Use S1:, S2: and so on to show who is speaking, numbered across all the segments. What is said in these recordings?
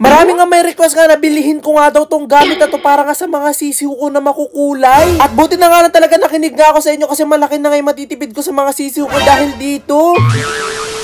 S1: Marami nga may request nga na bilihin ko nga daw tong gamit na to para nga sa mga sisiw ko na makukulay. At buti na nga na talaga nakinig nga ako sa inyo kasi malaki na nga yung matitipid ko sa mga sisiw ko dahil dito.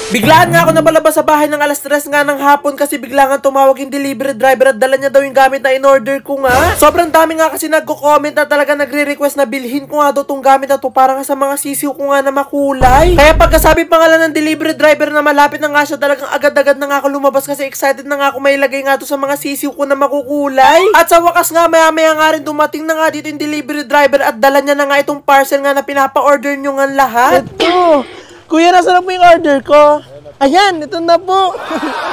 S1: Biglaan nga ako nabalabas sa bahay ng alas 3 nga ng hapon kasi bigla nga tumawag yung delivery driver at dala niya daw yung gamit na in-order ko nga. Sobrang dami nga kasi nagko-comment na talaga nagre-request na bilhin ko nga daw tong gamit na to para nga sa mga sisiw ko nga na makulay. Kaya pagkasabi pa nga lang ng delivery driver na malapit na nga siya, talagang agad-agad na nga ako lumabas kasi excited na nga ako may ilagay nga to sa mga sisiw ko na makukulay. At sa wakas nga maya-maya nga rin dumating na nga dito yung delivery driver at dala niya na nga itong parcel nga na pinapa-order nyo nga lahat. Ito! Kuya, nasa na po yung order ko? Ayan, ito na po.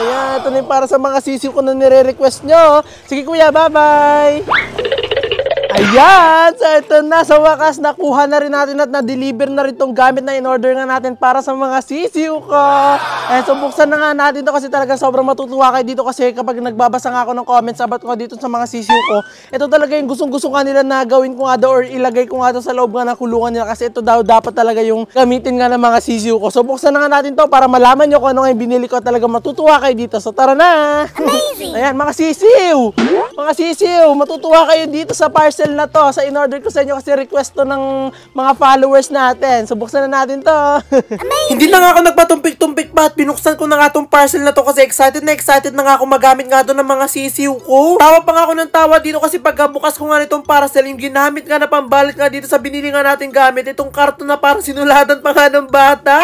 S1: Ayan, ito na yung para sa mga sisiw ko na nire-request nyo. Sige kuya, bye-bye. Ayan, so ito na, sa wakas nakuha na rin natin at na-deliver na rin itong gamit na in-order nga natin para sa mga sisiw ko. Eh, so buksan na nga natin ito kasi talaga sobrang matutuwa kayo dito kasi kapag nagbabasa nga ako ng comments about ko dito sa mga sisiw ko, ito talaga yung gustong-gusto nga nila na gawin ko nga daw or ilagay ko nga daw sa loob nga ng kulungan nila kasi ito daw dapat talaga yung gamitin nga ng mga sisiw ko. So buksan na nga natin to para malaman nyo kung ano nga yung binili ko, talaga matutuwa kayo dito. So tara na! Amazing! Ayan, mga sisiw! Mga sisiw, matutuwa kayo dito sa parcel na to, sa in-order ko sa inyo kasi request to ng mga followers natin. So buksan na natin to. Hindi na nga ako nagpatumpik-tumpik pa at binuksan ko na nga tong parcel na to kasi excited na nga ako magamit nga to ng mga sisiw ko. Tawa pa nga ako ng tawa dito kasi pagkabukas ko nga nitong parcel, yung ginamit nga na pambalit nga dito sa binili nga natin gamit, itong karton na parang sinulatan pa nga ng bata.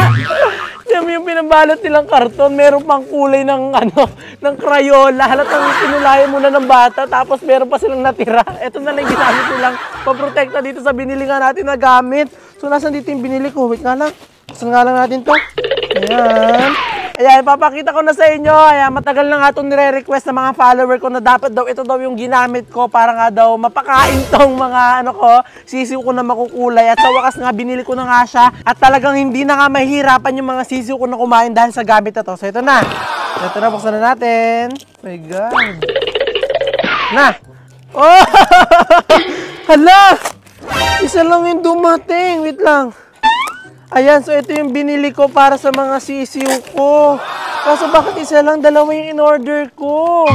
S1: Yung pinabalot nilang karton, meron pang kulay ng ng Crayola. Halatang pinulayan muna ng bata tapos meron pa silang natira. Ito na lang ginamit nilang paprotekta dito sa binili nga natin na gamit. So nasan dito yung binili ko? Wait nga lang. Saan nga lang natin to? Ayan. Ayan, papakita ko na sa inyo. Ayan, matagal na nga itong nire-request ng mga follower ko na dapat daw ito daw yung ginamit ko para nga daw mapakain tong mga sisiw ko na makukulay. At sa wakas nga, binili ko na nga siya. At talagang hindi na nga mahihirapan yung mga sisiw ko na kumain dahil sa gamit na to. So ito na. Ito na, buksan na natin. Oh my God. Na. Oh! Hala! Isa lang yung dumating. Wait lang. Ayan, so ito yung binili ko para sa mga sisiw ko. Kaso bakit isa lang, dalawa yung in-order ko?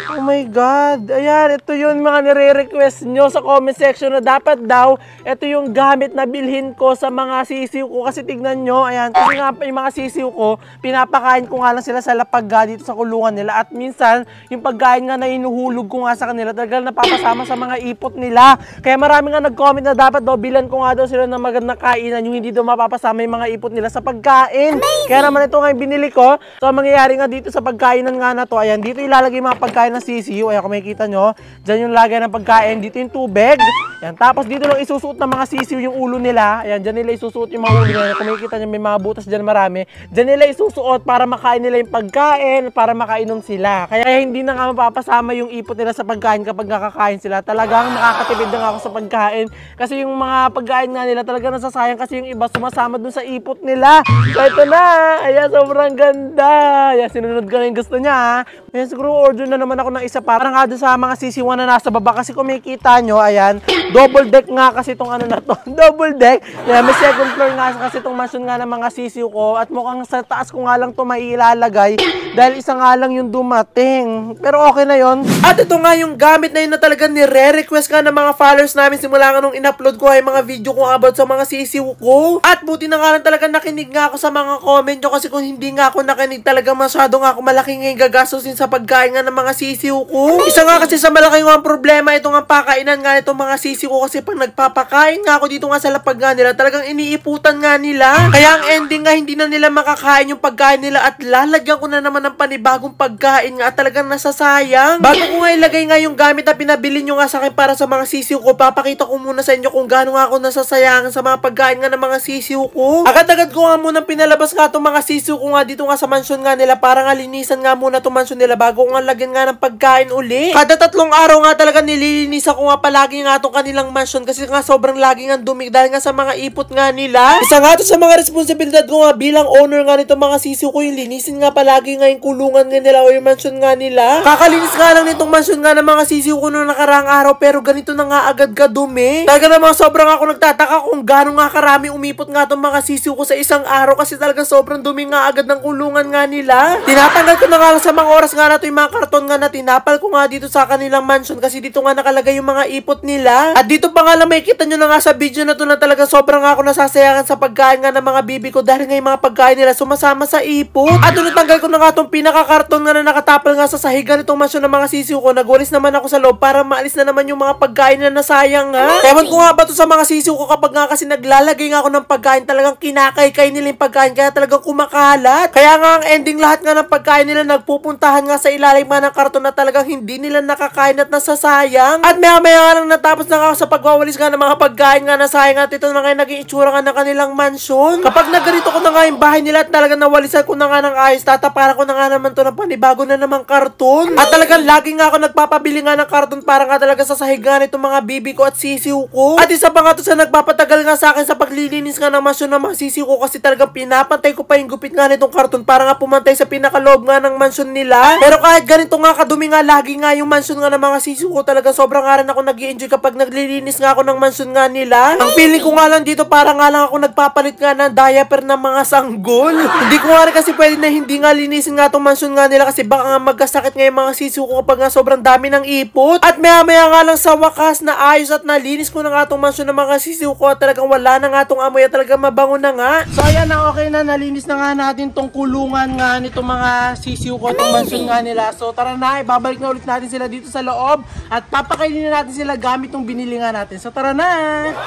S1: Oh my God. Ayan, ito yun mga nire-request nyo sa comment section na dapat daw, ito yung gamit na bilhin ko sa mga sisiw ko. Kasi tignan nyo, ayan, kasi nga yung mga sisiw ko, pinapakain ko nga lang sila sa lapag dito sa kulungan nila. At minsan, yung pagkain nga na inuhulog ko nga sa kanila, talagang napapasama sa mga ipot nila. Kaya marami nga nag-comment na dapat daw, bilan ko nga daw sila ng magandang kainan, yung hindi daw mapapasama yung mga ipot nila sa pagkain. Amazing! Kaya naman ito nga yung binili ko. So, ang mangyayari nga dito sa pagkainan nga na to, ayan, dito ilalagay mga pagkain ng sisiw. Ayan, kung makikita nyo, dyan yung lagay ng pagkain, dito yung tubig. Ayan, tapos dito lang isusuot ng mga sisiw yung ulo nila. Ayan, dyan nila isusuot yung mga ulo nila. Kung makikita nyo, may mga butas dyan marami. Dyan nila isusuot para makain nila yung pagkain, para makainom sila. Kaya hindi na nga mapapasama yung ipot nila sa pagkain kapag nakakain sila. Talagang makakatipid na nga ako sa pagkain. Kasi yung mga pagkain nga nila talaga nasasayang kasi yung iba sumasama dun sa ipot nila. So ito na, ayan, sobrang ganda. Ayan, sinunod ko na yung gusto niya, ha. Ayan, siguro order na naman ako ng isa pa. Parang nga doon sa mga sisiwan na nasa baba. Kasi kung makikita nyo, ayan, double deck nga kasi itong na to. Double deck. Ayan, may second floor nga kasi itong mansion nga ng mga sisiw ko. At mukhang sa taas ko nga lang ito mailalagay. Dahil isa nga lang yung dumating. Pero okay na yon. At ito nga yung gamit na yun na talaga nire-request nga ng mga followers namin simula nga nung in-upload ko ay mga video ko about sa mga sisiw ko. At buti na nga lang talaga nakinig nga ako sa mga comment nyo kasi kung hindi nga ako nakinig talaga masyado nga ako malaki nga yung gagastusin sa pagkain nga ng mga sisiw ko. Isa nga kasi sa malaki nga problema ito nga pakainan nga itong mga sisiw ko kasi pag nagpapakain nga ako dito nga sa lapag nga nila talagang iniiputan nga nila. Kaya ang ending nga hindi na nila makakain yung pagkain nila at lalagyan ko na naman ng panibagong pagkain nga at talagang nasasayang. Bago ko nga ilagay nga yung gamit na pinabili nyo nga sa akin para sa mga sisiw ko, papakita ko muna sa inyo kung gaano nga ako nasasayangan sa mga pagkain nga ng mga sisiw ko. Agad-agad ko nga muna pinalabas nga itong mga sisiw ko nga dito nga sa mansion nga nila para nga linisan nga muna itong mansion nila bago ko nga lagyan nga ng pagkain uli. Kada 3 araw nga talaga nililinisan ko nga palagi nga itong kanilang mansion kasi nga sobrang lagi nga dumi dahil nga sa mga ipot nga nila. Isa nga to sa mga responsibilidad ko nga bilang owner nga nito mga sisiw ko, yung linisin nga palagi nga yung kulungan nga nila o yung mansion nga nila. Kakalinis nga lang nitong mansion nga ng mga sisiw ko noong nakaraang araw pero ganito na nga agad kadumi. Talaga namang sobrang ako nagtataka kung gaano nga karami umipot nga itong mga sisiw ko sa isang araw kasi talaga sobrang dumi nga agad ng kulungan nga nila. Tinatanggal ko na nga sa mga oras nga na ito yung mga karton nga na tinapal ko nga dito sa kanilang mansion kasi dito nga nakalagay yung mga ipot nila. At dito pa nga lang makikita nyo na nga sa video na to na talaga sobrang ako nasasayangan sa pagkain nga ng mga bibi ko dahil nga yung mga pagkain nila sumasama sa ipot. At tinatanggal ko na nga itong pinaka-karton nga na nakatapal nga sa sahigan nitong mansion ng mga sisiw ko. Nagwalis naman ako sa loob para maalis na naman yung mga pagkain na nasayang nga. Ewan ko nga ba to sa mga sisiw ko kapag nga kasi naglalagay nga ako ng pagkain talagang kinakaykay nila yung pagkain kaya talagang kumakalat. Kaya nga ang ending lahat nga ng pagkain nila nagpupuntahan nga sa ilalim nga ng karton na talagang hindi nila nakakain at nasasayang. At maya-maya nga lang natapos na ako sa pagwawalis nga ng mga pagkain nga nasayang at ito na nga yung naging itsura nga ng kanilang mansion. Kapag nagganito ko na nga yung bahay nila at talagang nawalisan ko na nga ng ayos, tataparan ko na nga naman to ng panibago na namang karton. At talagang lagi nga ako nagpapabili nga ng karton para nga talaga sa sahigan itong mga bibi ko at sisiw ko. At isa pa nga to sa nagpapatagal nga sa akin sa paglilinis nga ng mansion ng mga sisiw ko kasi talagang pinapantay ko pa yung gupit nga nitong karton para nga pumantay sa pinakaloob nga ng mansion nila. Pero kahit ganito nga kadumi nga lagi nga yung mansion nga ng mga sisiw ko, talaga sobrang nga rin ako nag-i-enjoy kapag naglilinis nga ako ng mansion nga nila. Ang feeling ko nga lang dito para nga lang ako nagpapalit nga ng diaper ng mga sanggol. Hindi ko nga rin kasi pwede na hindi nga linisin nga itong mansion nga nila kasi baka nga magkasakit nga yung mga sisiw ko kapag nga sobrang dami ng ipot. At maya-maya nga lang sa wakas na ayos at nalinis ko na nga itong mansion ng mga sisiw ko at talagang wala na nga itong amoy at talagang mabango na nga. So ayan na, okay na, nalinis na nga natin tong kulungan nga nitong mga sisiw ko, itong mansion nga nila. So tara na, ibabalik na ulit natin sila dito sa loob at papakainin na natin sila gamit tong binili nga natin. So tara na!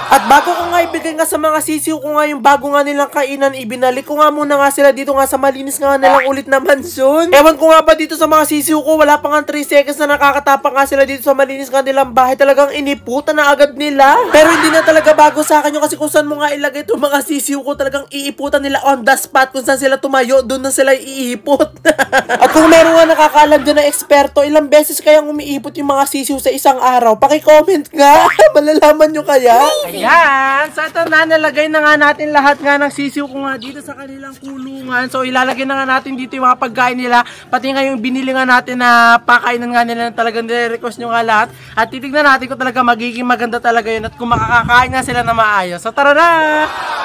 S1: At bago ko nga ibigay nga sa mga sisiw ko nga yung bago nga nilang kainan, ibinalik ko nga muna nga sila dito nga sa malinis nga nilang ulit na mansion. Ewan ko nga ba dito sa mga sisiw ko, wala pa nga 3 seconds na nakakatapang nga sila dito sa malinis nga nilang bahay. Talagang iniputan na agad nila. Pero hindi na talaga bago sa akin yung kasi kung saan mo nga ilagay itong mga sisiw ko, talagang iiputan nila on the spot. Kung saan sila tumayo, doon na sila iipot. At kung meron nga nakakaalam dyan na eksperto, ilang beses kayang umiipot yung mga sisiw sa isang araw? Paki-comment nga. Malalaman nyo kaya? Ayan. So ito na, nalagay na nga natin lahat nga ng sisiw ko nga dito sa kanilang kulungan. So ilalagay na nga natin dito yung mga pagkain nila. Pati nga yung binili nga natin na pakainan nga nila na talagang nire-request nyo nga lahat. At titignan natin kung talaga magiging maganda talaga yun at kung makakakain nga sila na maayos. So tara na!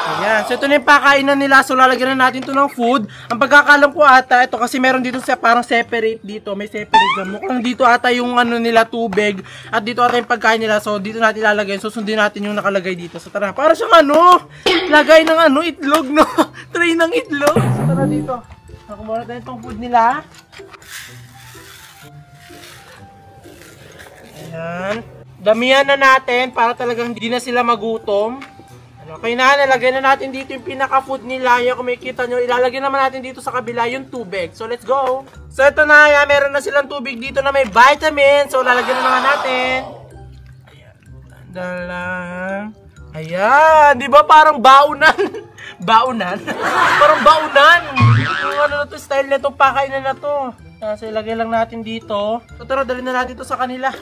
S1: Ayan. So ito na yung pakainan nila. So lalagyan na natin ito ng food. Ang pagkakalam ko ata, ito kasi meron dito sa parang separate dito. May separate. Mukhang dito ata yung ano nila tubig. At dito ata yung pagkain nila. So dito natin ilalagay. So sundin natin yung nakalagay dito. So tara. Para siyang ano? Lagay ng ano? Itlog, no? Tray ng itlog. So tara dito. Nakumura tayo itong food nila. Ayan. Damihan na natin para talagang hindi na sila magutom. Okay na, nalagay na natin dito yung pinaka-food nila. Yung kung makikita nyo, ilalagay naman natin dito sa kabila yung tubig. So, let's go! So, ito na, yan, meron na silang tubig dito na may vitamin. So, lalagyan na naman natin. Ayan. Dalang. Ayan. Di ba parang baunan? Baunan? Parang baunan. Yung ano na to, style na itong pakainan na to. So, ilagay lang natin dito. So, tara, dalhin na natin ito sa kanila.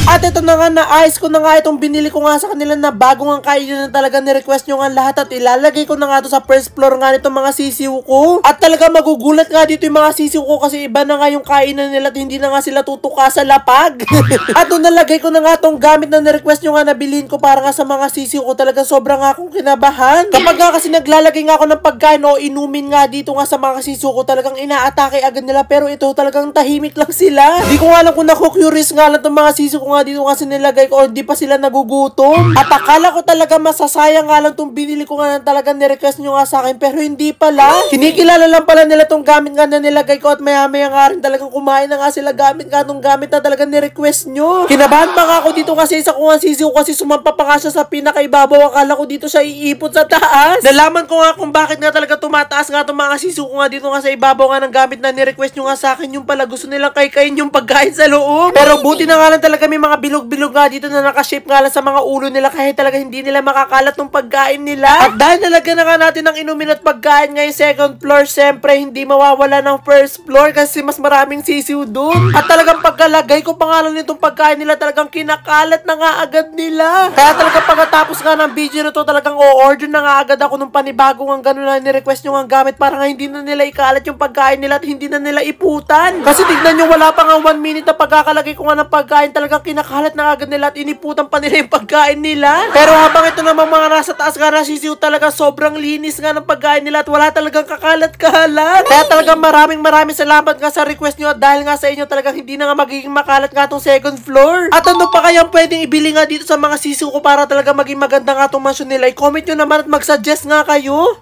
S1: At ito na nga, na-ayos ko na nga itong binili ko nga sa kanila na bagong ang kainan na talaga ni-request nyo nga lahat at ilalagay ko na nga ito sa first floor nga nitong mga sisiw ko. At talaga magugulat nga dito yung mga sisiw ko kasi iba na nga yung kainan nila at hindi na nga sila tutuka sa lapag. At doon nalagay ko na nga itong gamit na ni-request nyo nga nabilin ko para nga sa mga sisiw ko. Talaga sobrang nga akong kinabahan. Kapag nga kasi naglalagay nga ako ng pagkain o inumin nga dito nga sa mga sisiw ko, talagang inaatake agad nila pero ito talagang tahimik lang sila. Di ko nga alam kung naku-curious nga lang itong mga sisiw ko nga dito kasi nilagay ko, hindi pa sila nagugutom. At akala ko talaga masasayang nga lang itong binili ko nga talagang nirequest nyo nga sa akin, pero hindi pala. Kinikilala lang pala nila itong gamit nga na nilagay ko at maya-maya nga rin talagang kumain na nga sila gamit nga itong gamit na talagang nirequest nyo. Kinabahan pa nga ako dito kasi isa ko nga sisiw kasi sumampa pa nga siya sa pinakaibabaw. Akala ko dito siya iipot sa taas. Nalaman ko nga kung bakit nga talaga tumataas nga itong mga sisiw ko nga dito nga sa ibabaw nga ng gamit na nirequest nyo nga sa akin. Yung pala gusto nilang kaykayin yung pagkain sa loob. Pero buti na nga lang talaga may mga bilog-bilog nga dito na nakashape nga lang sa mga ulo nila kaya talaga hindi nila makakalat ng pagkain nila. At dahil nalagyan na nga natin ng inumin at pagkain ngayon second floor, syempre hindi mawawala ng first floor kasi mas maraming sisiw dun. At talagang pagkalagay ko pangalan nitong pagkain nila, talagang kinakalat na nga agad nila. Kaya talagang pagkatapos nga ng video na to, talagang o-order na nga agad ako ng panibagong ang gano'n na ni-request nyo ang gamit para nga hindi na nila ikalat yung pagkain nila at hindi na nila iputan. Kasi tignan nyo, wala pa nga 1 minute na pagkakalagay ko nga ng pagkain, talagang kinakalat na agad nila at iniputan pa nila yung pagkain nila. Pero habang ito namang mga nasa taas nga nasisiw, talaga sobrang linis nga ng pagkain nila at wala talagang kakalat-kalat. Kaya talagang maraming salamat nga sa request nyo at dahil nga sa inyo talagang hindi na nga magiging makalat nga tong second floor. At ano pa kayang pwedeng ibili nga dito sa mga sisiw ko para talaga maging maganda nga tong mansion nila? I-comment nyo naman at mag-suggest nga kayo.